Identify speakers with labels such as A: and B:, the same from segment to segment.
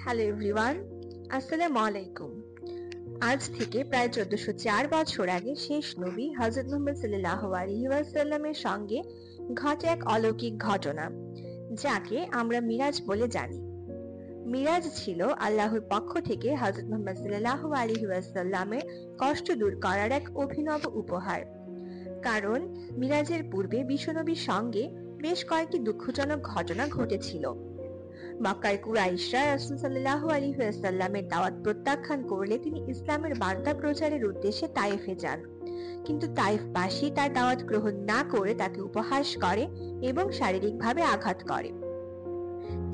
A: Hello everyone, আসসালামু আলাইকুম। আজ থেকে প্রায় 1404 বছর আগে শেষ নবী হযরত মুহাম্মদ সাল্লাল্লাহু আলাইহি ওয়াসাল্লামের সঙ্গে ঘটে এক অলৌকিক ঘটনা, যাকে আমরা মিরাজ বলে জানি। মিরাজ ছিল আল্লাহর পক্ষ থেকে হযরত মুহাম্মদ সাল্লাল্লাহু আলাইহি ওয়াসাল্লামের কষ্ট দূর করার এক অভিনব উপহার। কারণ মিরাজের পূর্বে বিশ্বনবীর সঙ্গে বেশ কয়েকটি দুঃখজনক ঘটনা ঘটেছিল। মক্কায় কুরাইশরা রাসূল সাল্লাল্লাহু আলাইহি ওয়াসাল্লামের দাওয়াত প্রত্যাখ্যান করলে তিনি ইসলামের বার্তা প্রচারের উদ্দেশ্যে তায়েফে যান। কিন্তু তায়েফবাসী তার দাওয়াত গ্রহণ না করে তাকে উপহাস করে এবং শারীরিকভাবে আঘাত করে।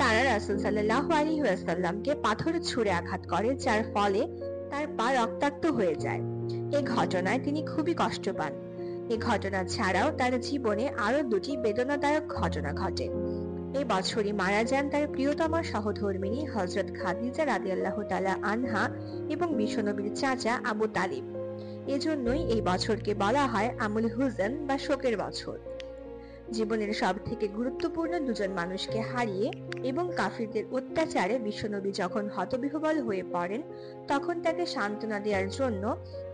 A: তারা রাসূল সাল্লাল্লাহু আলাইহি ওয়াসাল্লামকে পাথর ছুঁড়ে আঘাত করে, যার ফলে তার পা রক্তাক্ত হয়ে যায়। এই ঘটনায় তিনি খুবই কষ্ট পান। এই ঘটনা ছাড়াও তার জীবনে আরো দুটি বেদনাদায়ক ঘটনা ঘটে। এই বছরই মারা যান তার প্রিয়তমা সহধর্মিণী হযরত খাদিজা রাদিয়াল্লাহু তাআলা আনহা এবং বিশ্বনবীর চাচা আবু তালিব। এজন্যই এই বছরকে বলা হয় আমুল হুজন বা শোকের বছর। জীবনের সব থেকে গুরুত্বপূর্ণ দুজন মানুষকে হারিয়ে এবং কাফিরদের অত্যাচারে বিশ্বনবী যখন হতবিহ্বল হয়ে পড়েন, তখন তাকে সান্ত্বনা দেওয়ার জন্য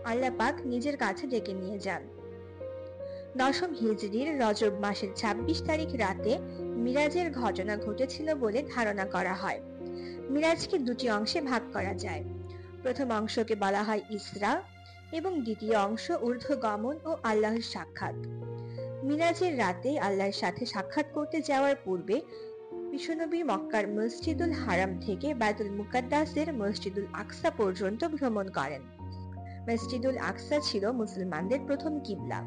A: আল্লাহ পাক নিজের কাছে ডেকে নিয়ে যান। দশম হিজরির রজব মাসের ২৬ তারিখ রাতে মিরাজের ঘটনা ঘটেছিল বলে ধারণা করা হয়। মিরাজকে দুটি অংশে ভাগ করা যায়। প্রথম অংশকে বলা হয় ইসরা এবং দ্বিতীয় অংশ ঊর্ধ্বগমন ও আল্লাহর সাক্ষাৎ। মিরাজের রাতে আল্লাহর সাথে সাক্ষাৎ করতে যাওয়ার পূর্বে বিশ্বনবী মক্কার মসজিদুল হারাম থেকে বায়তুল মুকাদ্দাসের মসজিদুল আকসা পর্যন্ত ভ্রমণ করেন। মসজিদুল আকসা ছিল মুসলমানদের প্রথম কিবলা।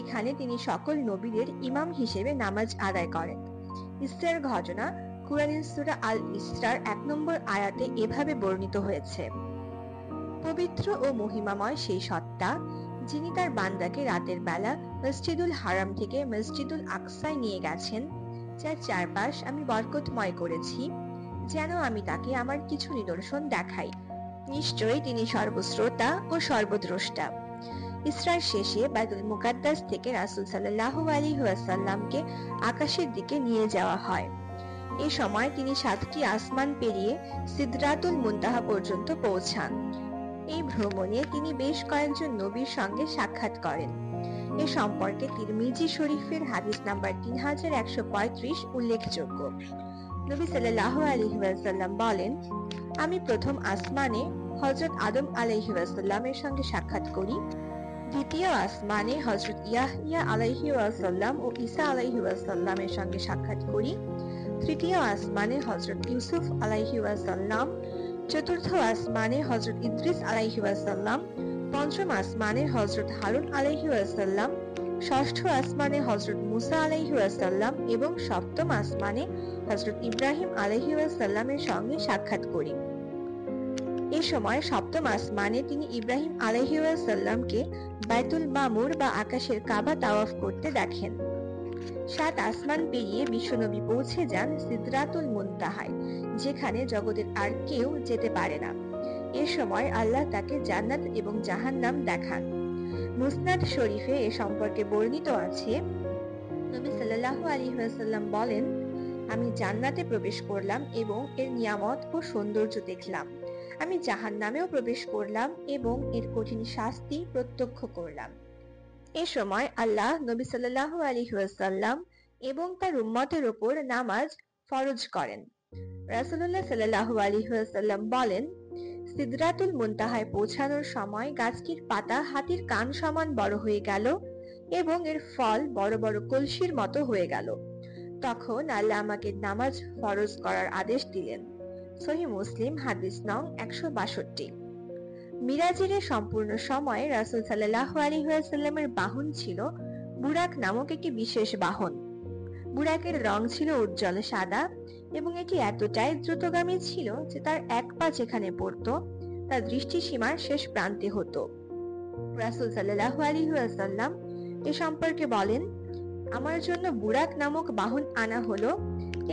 A: এখানে তিনি সকল নবীদের ইমাম হিসেবে নামাজ আদায় করেন। ইসরার ঘটনা কুরআনের সূরা আল ইসরার ১ নম্বর আয়াতে এভাবে বর্ণিত হয়েছে: পবিত্র ও মহিমাময় সেই সত্তা, যিনি তার বান্দাকে রাতের বেলা মসজিদুল হারাম থেকে মসজিদুল আকসায় নিয়ে গেছেন, যার চারপাশ আমি বরকতময় করেছি, যেন আমি তাকে আমার কিছু নিদর্শন দেখাই। নিশ্চয়ই তিনি সর্বশ্রোতা ও সর্বদ্রষ্টা। ইসরার শেষে বায়তুল মুকাদ্দাস থেকে রাসূল সাল্লাল্লাহু আলাইহি ওয়াসাল্লামকে আকাশের দিকে নিয়ে যাওয়া হয়। এই সময় তিনি ৭টি আসমান পেরিয়ে সিদরাতুল মুনতাহা পর্যন্ত পৌঁছান। এই ভ্রমণে তিনি বেশ কয়েকজন নবীর সঙ্গে সাক্ষাৎ করেন। এ সম্পর্কে তিরমিজি শরীফের হাদিস নাম্বার 3135 উল্লেখযোগ্য। নবী সাল্লাল্লাহু আলাইহি ওয়াসাল্লাম বলেন, আমি প্রথম আসমানে হযরত আদম আলাইহি ওয়াসাল্লামের সঙ্গে সাক্ষাৎ করি, দ্বিতীয় আসমানে হযরত ইয়াহইয়া আলাইহি ওয়াসাল্লাম ও ঈসা আলাইহি ওয়াসাল্লামের সঙ্গে সাক্ষাৎ করি, তৃতীয় আসমানে হযরত ইউসুফ আলাইহি ওয়াসাল্লাম, চতুর্থ আসমানে হযরত ইদ্রিস আলাইহি ওয়াসাল্লাম, পঞ্চম আসমানে হযরত হারুন আলাইহি ওয়াসাল্লাম, ষষ্ঠ আসমানে হযরত মুসা আলাইহি ওয়াসাল্লাম এবং সপ্তম আসমানে হযরত ইব্রাহিম আলাইহি ওয়াসাল্লামের সঙ্গে সাক্ষাৎ করি। এই সময় সপ্তম আসমানে তিনি ইব্রাহিম আলাইহি ওয়াসাল্লামকে বাইতুল মামুর বা আকাশের কাবা তাওয়াফ করতে দেখেন। ৭ আসমান পেরিয়ে বিশ্বনবী পৌঁছে যান সিদরাতুল মুনতাহায়, যেখানে জগতের আর কেউ যেতে পারে না। এ সময় আল্লাহ তাকে জান্নাত এবং জাহান্নাম দেখান। মুসনাদ শরীফে এ সম্পর্কে বর্ণিত আছে, নবী সাল্লাল্লাহু আলাইহি ওয়াসাল্লাম বলেন, আমি জান্নাতে প্রবেশ করলাম এবং এর নিয়ামত ও সৌন্দর্য দেখলাম। আমি জাহান্নামেও প্রবেশ করলাম এবং এর কঠিন শাস্তি প্রত্যক্ষ করলাম। এ সময় আল্লাহ নবী সাল্লাল্লাহু আলাইহি ওয়াসাল্লাম এবং তার উম্মতের উপর নামাজ ফরজ করেন। রাসূলুল্লাহ সাল্লাল্লাহু আলাইহি ওয়াসাল্লাম বলেন, সিদরাতুল মুনতাহায় পৌঁছানোর সময় গাছটির পাতা হাতির কান সমান বড় হয়ে গেল এবং এর ফল বড় বড় কলসির মতো হয়ে গেল। তখন আল্লাহ আমাকে নামাজ ফরজ করার আদেশ দিলেন। সহিহ মুসলিম হাদিস নং ১৬২। মিরাজের সম্পূর্ণ সময়ে রাসূল সাল্লাল্লাহু আলাইহি ওয়াসাল্লামের বাহন ছিল বুরাক নামক একটি বিশেষ বাহন। বুরাকের রং ছিল উজ্জ্বল সাদা এবং এটি এতটাই দ্রুতগামী ছিল যে তার এক পা যেখানে পড়তো তার দৃষ্টিসীমার শেষ প্রান্তে হতো। রাসূল সাল্লাল্লাহু আলাইহি ওয়াসাল্লাম এ সম্পর্কে বলেন, আমার জন্য বুরাক নামক বাহন আনা হলো।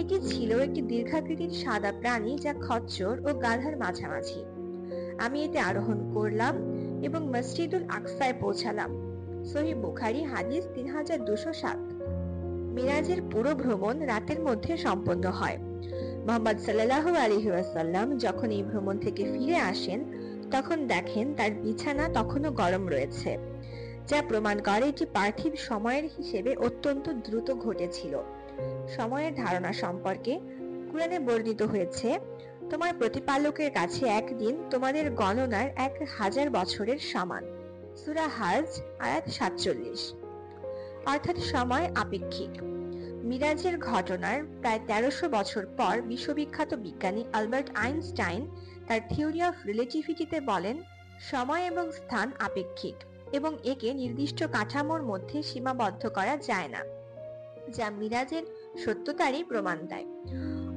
A: এটি ছিল একটি দীর্ঘাকৃতির সাদা প্রাণী, যা খচ্চর ও গাধার মাঝামাঝি। আমি এতে আরোহণ করলাম এবং মসজিদুল আকসায় পৌঁছালাম। সহিহ বুখারী হাদিস ৩২০৭। মিরাজের পুরো ভ্রমণ রাতের মধ্যে সম্পন্ন হয়। মুহাম্মদ সাল্লাল্লাহু আলাইহি ওয়াসাল্লাম যখন এই ভ্রমণ থেকে ফিরে আসেন তখন দেখেন তার বিছানা তখনও গরম রয়েছে, যা প্রমাণ করে এটি পার্থিব সময়ের হিসেবে অত্যন্ত দ্রুত ঘটেছিল। সময়ের ধারণা সম্পর্কে কুরআনে বর্ণিত হয়েছে, তোমার প্রতিপালকের কাছে একদিন তোমাদের গণনার 1000 বছরের সমান। সূরা হাজ আয়াত 47। অর্থাৎ সময় আপেক্ষিক। মিরাজের ঘটনার প্রায় 1300 বছর পর বিশ্ববিখ্যাত বিজ্ঞানী আলবার্ট আইনস্টাইন তার থিওরি অফ রিলেটিভিটিতে বলেন, সময় এবং স্থান আপেক্ষিক এবং একে নির্দিষ্ট কাঠামোর মধ্যে সীমাবদ্ধ করা যায় না, যা মিরাজের সত্যতারই প্রমাণ দেয়।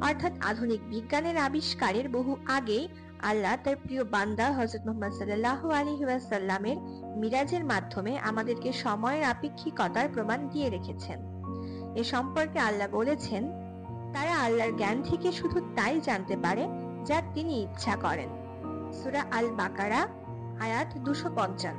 A: অর্থাৎ আধুনিক বিজ্ঞানের আবিষ্কারের বহু আগেই আল্লাহ তার প্রিয় বান্দা হযরত মুহাম্মদ সাল্লাল্লাহু আলাইহি ওয়াসাল্লামের মিরাজের মাধ্যমে আমাদেরকে সময়ের আপেক্ষিকতার প্রমাণ দিয়ে রেখেছেন। এ সম্পর্কে আল্লাহ বলেছেন, তারা আল্লাহর জ্ঞান থেকে শুধু তাই জানতে পারে যা তিনি ইচ্ছা করেন। সূরা আল বাকারা আয়াত 255।